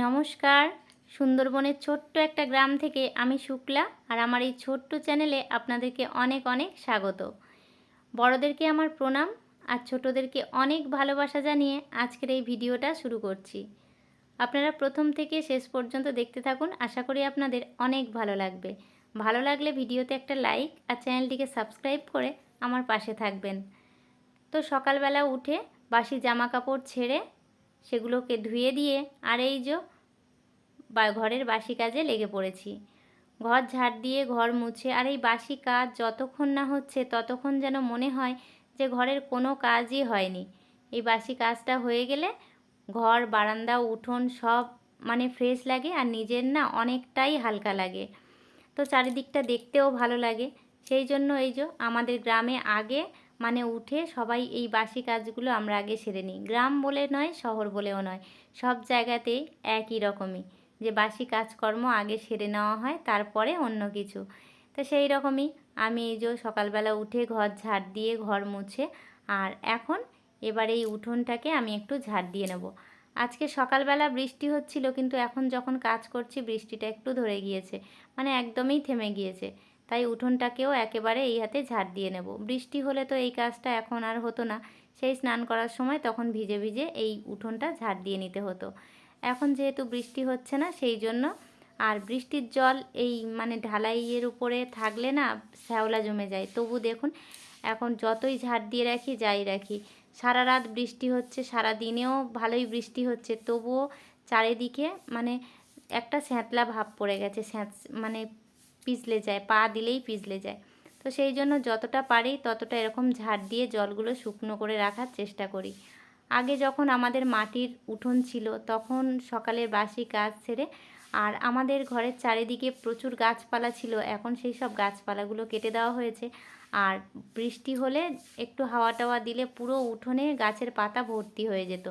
নমস্কার। সুন্দরবনের ছোট্ট একটা গ্রাম থেকে আমি শুক্লা, আর আমার এই ছোট্ট চ্যানেলে আপনাদেরকে অনেক অনেক স্বাগত। বড়দেরকে আমার প্রণাম, আর ছোটদেরকে অনেক ভালোবাসা জানিয়ে আজকের এই ভিডিওটা শুরু করছি। আপনারা প্রথম থেকে শেষ পর্যন্ত দেখতে থাকুন, আশা করি আপনাদের অনেক ভালো লাগবে। ভালো লাগলে ভিডিওতে একটা লাইক আর চ্যানেলটিকে সাবস্ক্রাইব করে আমার পাশে থাকবেন। তো সকালবেলা উঠে বাসি জামা কাপড় ছেড়ে সেগুলোকে ধুয়ে দিয়ে আর এই যে ঘরের বাসি কাজে লেগে পড়েছি। ঘর ঝাড় দিয়ে ঘর মুছে, আর এই বাসি কাজ যতক্ষণ না হচ্ছে ততক্ষণ যেন মনে হয় যে ঘরের কোনো কাজই হয়নি। এই বাসি কাজটা হয়ে গেলে ঘর, বারান্দা, উঠোন সব ফ্রেশ লাগে, আর নিজের না অনেকটাই হালকা লাগে। তো চারিদিকটা দেখতেও ভালো লাগে। সেই জন্য এই যে আমাদের গ্রামে আগে উঠে সবাই এই বাসি কাজগুলো আমরা আগে সেরে নিই। গ্রাম বলে নয়, শহর বলেও নয়, সব জায়গাতেই একই রকমই, যে বাসি কাজকর্ম আগে সেরে নেওয়া হয়, তারপরে অন্য কিছু। তো সেই রকমই আমি এই যে সকালবেলা উঠে ঘর ঝাড় দিয়ে ঘর মুছে, আর এখন এবার এই উঠোনটাকে আমি একটু ঝাড় দিয়ে নেব। আজকে সকালবেলা বৃষ্টি হচ্ছিল, কিন্তু এখন যখন কাজ করছি বৃষ্টিটা একটু ধরে গিয়েছে, একদমই থেমে গিয়েছে। তাই উঠোনটাকেও একেবারে এই হাতে ঝাড় দিয়ে নেব। বৃষ্টি হলে তো এই কাজটা এখন আর হতো না, সেই স্নান করার সময় তখন ভিজে ভিজে এই উঠোনটা ঝাড় দিয়ে নিতে হতো। এখন যেহেতু বৃষ্টি হচ্ছে না, সেই জন্য আর বৃষ্টির জল এই ঢালাইয়ের উপরে থাকলে না শ্যাওলা জমে যায়। তবু দেখুন, এখন যতই ঝাড় দিয়ে রাখি যাই রাখি, সারা রাত বৃষ্টি হচ্ছে, সারা দিনেও ভালোই বৃষ্টি হচ্ছে, তবুও চারিদিকে একটা স্যাঁতলা ভাব পড়ে গেছে। পিছলে যায়, পা দিলেই পিছলে যায়। তো সেই জন্য যতটা পারি ততটা এরকম ঝাড় দিয়ে জলগুলো শুকনো করে রাখার চেষ্টা করি। আগে যখন আমাদের মাটির উঠোন ছিল, তখন সকালের বাসি কাজ সেরে, আর আমাদের ঘরের চারিদিকে প্রচুর গাছপালা ছিল, এখন সেই সব গাছপালাগুলো কেটে দেওয়া হয়েছে। আর বৃষ্টি হলে একটু হাওয়া টাওয়া দিলে পুরো উঠোনে গাছের পাতা ভর্তি হয়ে যেত।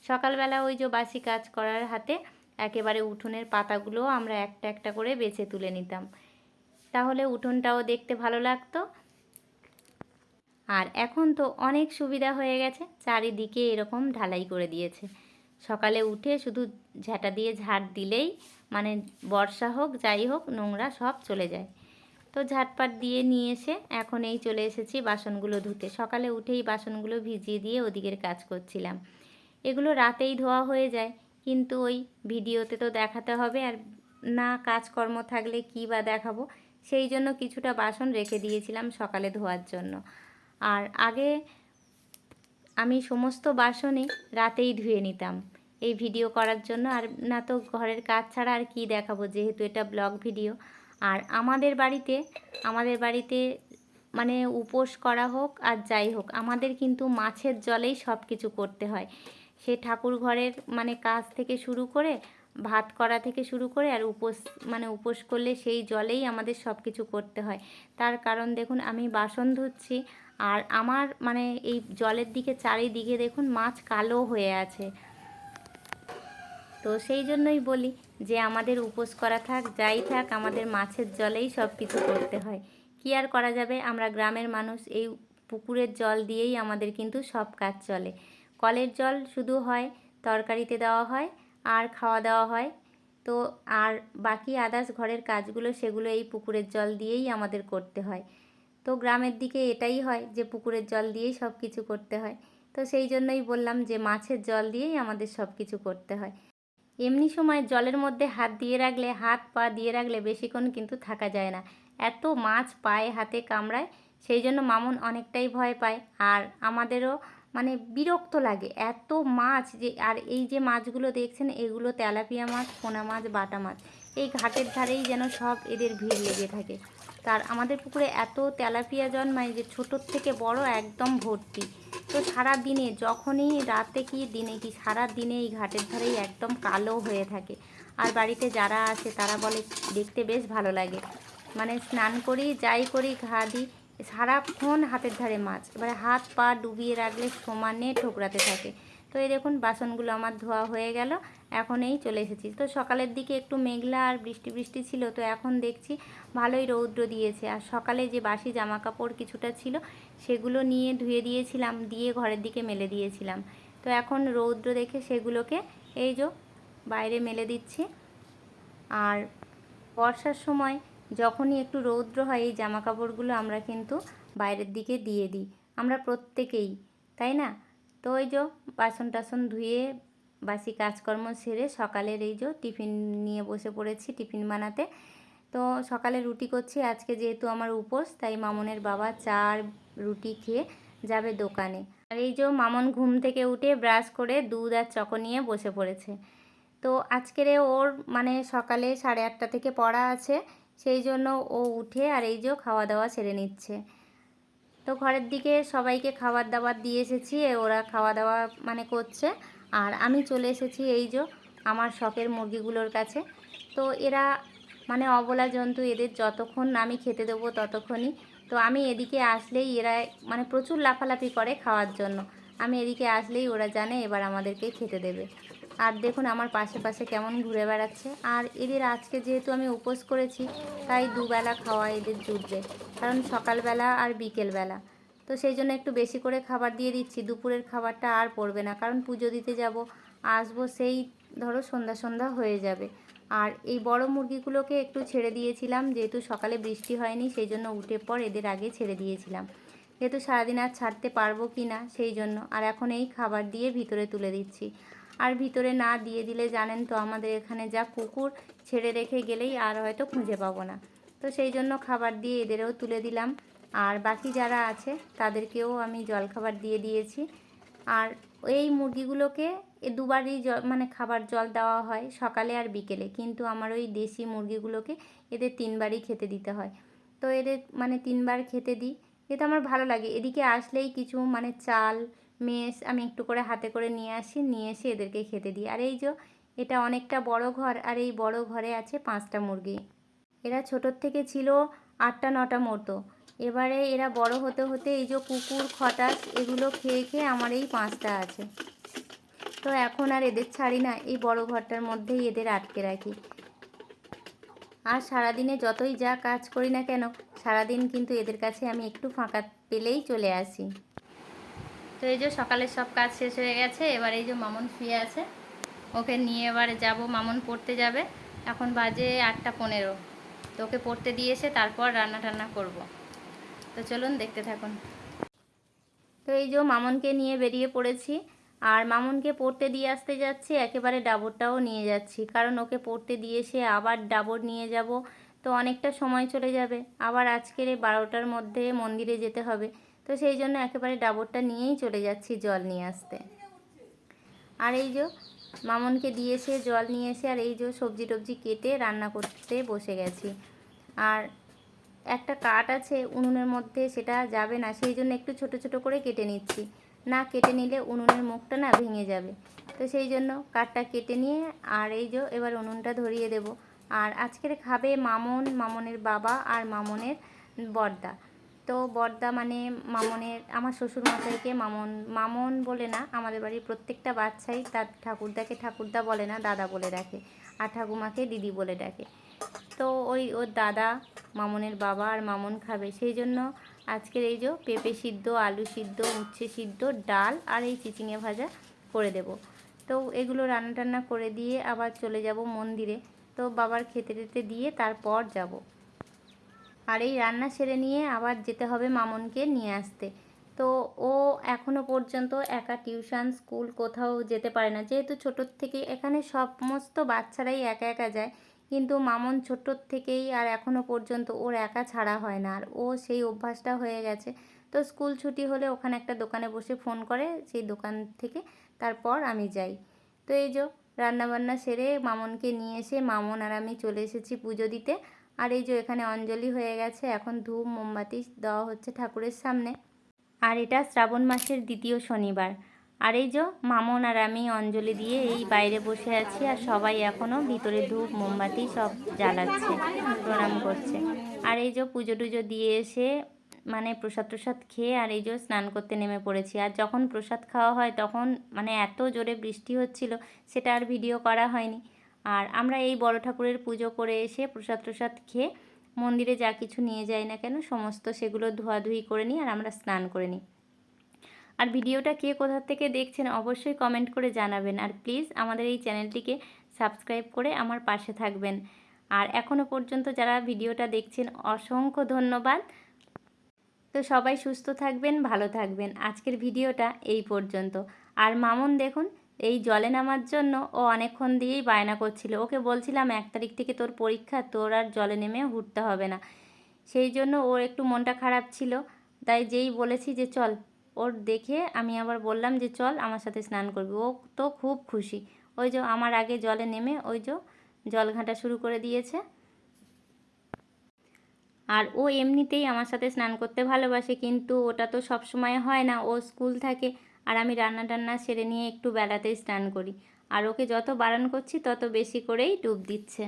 সকালবেলা ওই যে বাসি কাজ করার হাতে একেবারে উঠোনের পাতাগুলোও আমরা একটা একটা করে বেছে তুলে নিতাম, তাহলে উঠোনটাও দেখতে ভালো লাগতো। আর এখন তো অনেক সুবিধা হয়ে গেছে, চারিদিকে এরকম ঢালাই করে দিয়েছে। সকালে উঠে শুধু ঝাঁটা দিয়ে ঝাড় দিলেই বর্ষা হোক যাই হোক নোংরা সব চলে যায়। তো ঝাঁটপাট দিয়ে নিয়ে এসে এখন এই চলে এসেছি বাসনগুলো ধুতে। সকালে উঠেই বাসনগুলো ভিজিয়ে দিয়ে ওদিকের কাজ করছিলাম। এগুলো রাতেই ধোয়া হয়ে যায়, কিন্তু ওই ভিডিওতে তো দেখাতে হবে, আর না কাজকর্ম থাকলে কী বা দেখাবো, সেই জন্য কিছুটা বাসন রেখে দিয়েছিলাম সকালে ধোয়ার জন্য। আর আগে আমি সমস্ত বাসনই রাতেই ধুয়ে নিতাম এই ভিডিও করার জন্য, আর না তো ঘরের কাজ ছাড়া আর কি দেখাবো, যেহেতু এটা ব্লগ ভিডিও। আর আমাদের বাড়িতে উপোস করা হোক আর যাই হোক, আমাদের কিন্তু মাছের জলেই সব কিছু করতে হয়। সে ঠাকুর ঘরের কাজ থেকে শুরু করে, ভাত করা থেকে শুরু করে, আর উপোস করলে সেই জলেই আমাদের সব কিছু করতে হয়। তার কারণ দেখুন, আমি বাসন ধুচ্ছি, আর আমার এই জলের দিকে চারিদিকে দেখুন মাছ কালো হয়ে আছে। তো সেই জন্যই বলি যে আমাদের উপোস করা থাক যাই থাক, আমাদের মাছের জলেই সব কিছু করতে হয়। কী আর করা যাবে, আমরা গ্রামের মানুষ, এই পুকুরের জল দিয়েই আমাদের কিন্তু সব কাজ চলে। কলের জল শুধু হয় তরকারিতে দেওয়া হয় আর খাওয়া দাওয়া হয়, তো আর বাকি আদার্স ঘরের কাজগুলো সেগুলো এই পুকুরের জল দিয়েই আমাদের করতে হয়। তো গ্রামের দিকে এটাই হয় যে পুকুরের জল দিয়েই সব কিছু করতে হয়। তো সেই জন্যই বললাম যে মাছের জল দিয়েই আমাদের সব কিছু করতে হয়। এমনি সময় জলের মধ্যে হাত দিয়ে রাখলে, হাত পা দিয়ে রাখলে বেশিক্ষণ কিন্তু থাকা যায় না, এত মাছ পায়ে হাতে কামড়ায়। সেই জন্য মামুন অনেকটাই ভয় পায়, আর আমাদেরও বিরক্ত লাগে এত মাছ যে। আর এই যে মাছগুলো দেখছেন, এগুলো তেলাপিয়া মাছ, পোনা মাছ, বাটা মাছ। এই ঘাটের ধারেই যেন সব এদের ভিড় লেগে থাকে। তার আমাদের পুকুরে এত তেলাপিয়া জন্মায় যে ছোটোর থেকে বড় একদম ভর্তি। তো সারা দিনে, যখনই রাতে কি দিনে কি, সারা দিনে এই ঘাটের ধারেই একদম কালো হয়ে থাকে। আর বাড়িতে যারা আছে তারা বলে দেখতে বেশ ভালো লাগে, স্নান করি যাই করি ঘা দিই, সারাক্ষণ হাতের ধারে মাছ, এবারে হাত পা ডুবিয়ে রাখলে সমানে ঠোকরাতে থাকে। তো এই দেখুন বাসনগুলো আমার ধোয়া হয়ে গেল, এখন এই চলে এসেছি। তো সকালের দিকে একটু মেঘলা আর বৃষ্টি বৃষ্টি ছিল, তো এখন দেখছি ভালোই রৌদ্র দিয়েছে। আর সকালে যে বাসি জামা কাপড় কিছুটা ছিল সেগুলো নিয়ে ধুয়ে দিয়েছিলাম, দিয়ে ঘরের দিকে মেলে দিয়েছিলাম। তো এখন রৌদ্র দেখে সেগুলোকে এই যে বাইরে মেলে দিচ্ছি। আর বর্ষার সময় যখনই একটু রৌদ্র হয় এই জামা কাপড়গুলো আমরা কিন্তু বাইরের দিকে দিয়ে দিই, আমরা প্রত্যেকেই, তাই না? তো ওই যে বাসন টাসন ধুয়ে বাসি কাজকর্ম সেরে সকালের এই যে টিফিন নিয়ে বসে পড়েছি টিফিন বানাতে। তো সকালে রুটি করছি, আজকে যেহেতু আমার উপোস তাই মামনের বাবা চা আর রুটি খেয়ে যাবে দোকানে। আর এই যে মামন ঘুম থেকে উঠে ব্রাশ করে দুধ আর চকো নিয়ে বসে পড়েছে। তো আজকের ওর মানে সকালে 8:30 থেকে পড়া আছে, সেই জন্য ও উঠে আর এই যে খাওয়া দাওয়া সেরে নিচ্ছে। তো ঘরের দিকে সবাইকে খাবার দাবার দিয়ে এসেছি, ওরা খাওয়া দাওয়া মানে করছে। আর আমি চলে এসেছি এই যে আমার শখের মুরগিগুলোর কাছে। তো এরা মানে অবলা জন্তু, এদের যতক্ষণ আমি খেতে দেবো ততক্ষণই। তো আমি এদিকে আসলেই এরা মানে প্রচুর লাফালাফি করে খাওয়ার জন্য। আমি এদিকে আসলেই ওরা জানে এবার আমাদেরকে খেতে দেবে। আর দেখুন আমার পাশে পাশে কেমন ঘুরে বেড়াচ্ছে। আর এদের আজকে যেহেতু আমি উপোস করেছি তাই দুবেলা খাওয়া এদের জুটবে, কারণ সকালবেলা আর বিকেলবেলা। তো সেই জন্য একটু বেশি করে খাবার দিয়ে দিচ্ছি, দুপুরের খাবারটা আর পড়বে না, কারণ পুজো দিতে যাব, আসবো সেই ধরো সন্ধ্যা সন্ধ্যা হয়ে যাবে। আর এই বড় মুরগিগুলোকে একটু ছেড়ে দিয়েছিলাম, যেহেতু সকালে বৃষ্টি হয়নি সেই জন্য উঠে পর এদের আগে ছেড়ে দিয়েছিলাম, যেহেতু সারাদিন আর ছাড়তে পারবো কি না সেই জন্য। আর এখন এই খাবার দিয়ে ভিতরে তুলে দিচ্ছি। আর ভিতরে না দিয়ে দিলে জানেন তো আমাদের এখানে যা কুকুর, ছেড়ে রেখে গেলেই আর হয়তো খুঁজে পাবো না। তো সেই জন্য খাবার দিয়ে এদেরও তুলে দিলাম। আর বাকি যারা আছে তাদেরকেও আমি জলখাবার দিয়ে দিয়েছি। আর এই মুরগিগুলোকে দুবারই মানে খাবার জল দেওয়া হয়, সকালে আর বিকেলে, কিন্তু আমার ওই দেশি মুরগিগুলোকে এদের 3বারই খেতে দিতে হয়। তো এদের মানে 3বার খেতে দিই, এতে আমার ভালো লাগে। এদিকে আসলেই কিছু মানে চাল মেষ আমি একটু করে হাতে করে নিয়ে আসি, নিয়ে এসে এদেরকে খেতে দিই। আর এই যে এটা অনেকটা বড় ঘর, আর এই বড় ঘরে আছে 5টা মুরগি। এরা ছোটোর থেকে ছিল 8টা 9টা মতো, এবারে এরা বড় হতে হতে এই যে কুকুর খটাস এগুলো খেয়ে খেয়ে আমার এই 5টা আছে। তো এখন আর এদের ছাড়ি না, এই বড় ঘরটার মধ্যেই এদের আটকে রাখি। আর সারাদিনে যতই যা কাজ করি না কেন, সারাদিন কিন্তু এদের কাছে আমি একটু ফাঁকা পেলেই চলে আসি। তো এই যে সকালের সব কাজ শেষ হয়ে গেছে, এবার এই যে মামন শুয়ে আছে, ওকে নিয়ে এবারে যাব, মামন পড়তে যাবে। এখন বাজে 8টা 15। তো ওকে পড়তে দিয়ে এসে তারপর রান্না টান্না করব। তো চলুন দেখতে থাকুন। তো এই যে মামনকে নিয়ে বেরিয়ে পড়েছি, আর মামনকে পড়তে দিয়ে আসতে যাচ্ছি, একেবারে ডাবরটাও নিয়ে যাচ্ছি, কারণ ওকে পড়তে দিয়ে এসে আবার ডাবর নিয়ে যাব, তো অনেকটা সময় চলে যাবে। আবার আজকের 12টার মধ্যে মন্দিরে যেতে হবে, তো সেই জন্য একেবারে ডাবরটা নিয়েই চলে যাচ্ছি জল নিয়ে আসতে। আর এই যে মামনকে দিয়ে এসে জল নিয়ে এসে আর এই যে সবজি টবজি কেটে রান্না করতে বসে গেছি। আর একটা কাঠ আছে উনুনের মধ্যে, সেটা যাবে না, সেই জন্য একটু ছোট ছোট করে কেটে নিচ্ছি, না কেটে নিলে উনুনের মুখটা না ভেঙে যাবে। তো সেই জন্য কাঠটা কেটে নিয়ে আর এই যে এবার উনুনটা ধরিয়ে দেব। আর আজকের খাবে মামন, মামনের বাবা আর মামনের বড়দা। তো বড়দা মানে মামনের আমার শ্বশুরমশাইকে মামন, মামন বলে না, আমাদের বাড়ির প্রত্যেকটা বাচ্চাই তার ঠাকুরদাকে ঠাকুরদা বলে না, দাদা বলে ডাকে, আর ঠাকুমাকে দিদি বলে ডাকে। তো ওর দাদা, মামনের বাবা আর মামন খাবে, সেই জন্য আজকের এই যে পেঁপে সিদ্ধ, আলু সিদ্ধ, উচ্ছে সিদ্ধ, ডাল আর এই চিচিঙে ভাজা করে দেব। তো এগুলো রান্না টান্না করে দিয়ে আবার চলে যাব মন্দিরে। তো বাবার খেতে টেতে দিয়ে তারপর যাব। আর এই রান্না সেরে নিয়ে আবার যেতে হবে মামনকে নিয়ে আসতে। তো ও এখনও পর্যন্ত একা টিউশন স্কুল কোথাও যেতে পারে না, যেহেতু ছোটোর থেকে এখানে সমস্ত বাচ্চারাই একা একা যায়, কিন্তু মামন ছোটোর থেকেই আর এখনও পর্যন্ত ওর একা ছাড়া হয় না, আর ও সেই অভ্যাসটা হয়ে গেছে। তো স্কুল ছুটি হলে ওখানে একটা দোকানে বসে ফোন করে, সেই দোকান থেকে তারপর আমি যাই। তো এই যে রান্নাবান্না সেরে মামনকে নিয়ে এসে মামন আর আমি চলে এসেছি পুজো দিতে। আর এই যে এখানে অঞ্জলি হয়ে গেছে, এখন ধূপ মোমবাতি দেওয়া হচ্ছে ঠাকুরের সামনে। আর এটা শ্রাবণ মাসের 2য় শনিবার। আর এই যে মামন আর আমি অঞ্জলি দিয়ে এই বাইরে বসে আছি, আর সবাই এখনও ভিতরে ধূপ মোমবাতি সব জ্বালাচ্ছে, প্রণাম করছে। আর এই যে পুজো টুজো দিয়ে এসে মানে প্রসাদ টসাদ খেয়ে আর এই যে স্নান করতে নেমে পড়েছি। আর যখন প্রসাদ খাওয়া হয় তখন মানে এত জোরে বৃষ্টি হচ্ছিল, সেটা আর ভিডিও করা হয়নি। আর আমরা এই বড় ঠাকুরের পুজো করে এসে প্রসাদ টসাদ খেয়ে মন্দিরে যা কিছু নিয়ে যাই না কেন সমস্ত সেগুলো ধোয়াধুয়ি করে নিই, আর আমরা স্নান করে নিই। আর ভিডিওটা কে কোথা থেকে দেখছেন অবশ্যই কমেন্ট করে জানাবেন, আর প্লিজ আমাদের এই চ্যানেলটিকে সাবস্ক্রাইব করে আমার পাশে থাকবেন। আর এখনও পর্যন্ত যারা ভিডিওটা দেখছেন অসংখ্য ধন্যবাদ। তো সবাই সুস্থ থাকবেন, ভালো থাকবেন। আজকের ভিডিওটা এই পর্যন্ত। আর মামুন দেখুন এই জলে নামার জন্য ও অনেকক্ষণ দিয়েই বায়না করছিল। ওকে বলছিলাম 1 তারিখ থেকে তোর পরীক্ষা, তোর আর জলে নেমে উঠতে হবে না। সেই জন্য ওর একটু মনটা খারাপ ছিল। তাই যেই বলেছি যে চল, ওর দেখে আমি আবার বললাম যে চল আমার সাথে স্নান করবি। ও তো খুব খুশি। ওই যে আমার আগে জলে নেমে ওই যে জল ঘাঁটা শুরু করে দিয়েছে। আর ও এমনিতেই আমার সাথে স্নান করতে ভালোবাসে, কিন্তু ওটা তো সব সময় হয় না, ও স্কুল থাকে। আর আমি রান্না টান্না সেরে নিয়ে একটু বেলাতেই স্নান করি। আর ওকে যত বারণ করছি তত বেশি করেই ডুব দিচ্ছে।